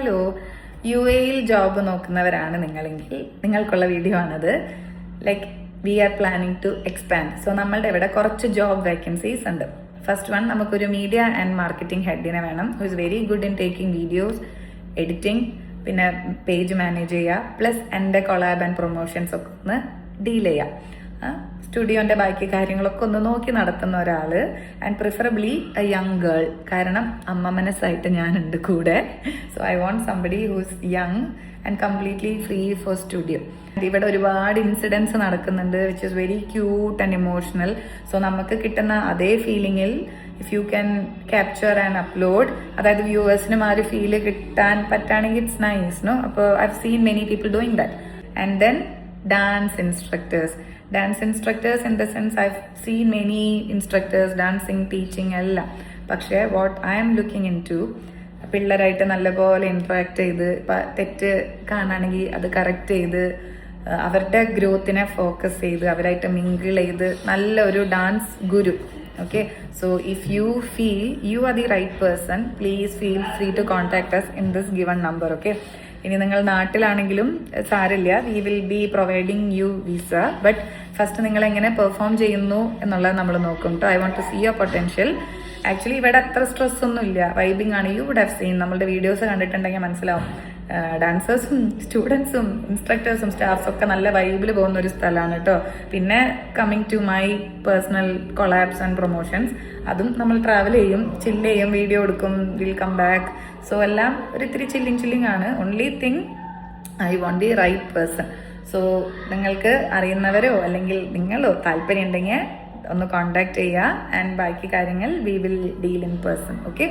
Hello, UAE job നോക്കുന്നവരാണ് നിങ്ങളെങ്കിൽ നിങ്ങൾക്കുള്ള വീഡിയോ ആണത്. Like we are planning to expand. So നമ്മളുടെ ഇവിടെ കുറച്ച് ജോബ് വേക്കൻസീസ് ഉണ്ട്. ഫസ്റ്റ് വൺ, നമുക്കൊരു മീഡിയ ആൻഡ് മാർക്കറ്റിംഗ് ഹെഡിനെ വേണം, who is very good in taking videos, editing, പിന്നെ പേജ് മാനേജ് ചെയ്യുക, പ്ലസ് എൻ്റെ കൊളാബ് ആൻഡ് പ്രൊമോഷൻസ് ഒക്കെ ഒന്ന് ഡീൽ ചെയ്യുക. സ്റ്റുഡിയോന്റെ ബാക്കി കാര്യങ്ങളൊക്കെ ഒന്ന് നോക്കി നടത്തുന്ന ഒരാള്, and preferably a young girl. കാരണം അമ്മ മനസ്സായിട്ട് ഞാനുണ്ട് കൂടെ. So I want somebody who's young and completely free for studio. ഇവിടെ ഒരുപാട് ഇൻസിഡൻസ് നടക്കുന്നുണ്ട് which is very cute and emotional. So നമുക്ക് കിട്ടുന്ന അതേ ഫീലിംഗിൽ if you can capture and upload, അതായത് വ്യൂവേഴ്സിനും ആ ഒരു ഫീല് കിട്ടാൻ പറ്റുകയാണെങ്കിൽ ഇറ്റ്സ് നൈസ്, നോ? അപ്പോൾ I have seen many people doing that. And then dance instructors in the sense I've seen many instructors dancing, teaching എല്ലാം. പക്ഷേ what I am looking into, പിള്ളേരായിട്ട് നല്ലപോലെ ഇന്ററാക്ട് ചെയ്ത്, തെറ്റ് കാണുകയാണെങ്കിൽ അത് കറക്റ്റ് ചെയ്ത് അവരുടെ ഗ്രോത്തിനെ ഫോക്കസ് ചെയ്ത് അവരായിട്ട് മിങ്കിൾ ചെയ്ത് നല്ലൊരു dance guru. Okay, so if you feel you are the right person, please feel free to contact us in this given number. Okay, ഇനി നിങ്ങൾ നാട്ടിലാണെങ്കിലും സാരില്ല, we will be providing you visa. But first നിങ്ങൾ എങ്ങനെ perform ചെയ്യുന്നു എന്നുള്ളത് നമ്മൾ നോക്കും കേട്ടോ. I want to see your potential. Actually ഇവിടെ അത്ര സ്ട്രെസ് ഒന്നും ഇല്ല, വൈബിംഗ് ആണ്. യു വുഡ് ഹാവ് സീൻ, നമ്മളുടെ വീഡിയോസ് കണ്ടിട്ടുണ്ടെങ്കിൽ മനസ്സിലാവും. ഡാൻസേഴ്സും സ്റ്റുഡൻസും ഇൻസ്ട്രക്ടേഴ്സും സ്റ്റാഫ്സും ഒക്കെ നല്ല വൈബിൽ പോകുന്ന ഒരു സ്ഥലമാണ് കേട്ടോ. പിന്നെ coming to my personal collabs and promotions, അതും നമ്മൾ ട്രാവൽ ചെയ്യും, ചില്ല് ചെയ്യും, വീഡിയോ എടുക്കും, വിൽ കം ബാക്ക്. സോ എല്ലാം ഒരു ഇത്തിരി ചില്ലിങ് ആണ്. Only thing I want the right person. So നിങ്ങൾക്ക് അറിയുന്നവരോ അല്ലെങ്കിൽ നിങ്ങളോ താല്പര്യം ഉണ്ടെങ്കിൽ ഒന്ന് കോൺടാക്ട് ചെയ്യുക, ആൻഡ് ബാക്കി കാര്യങ്ങൾ we will deal in person. Okay.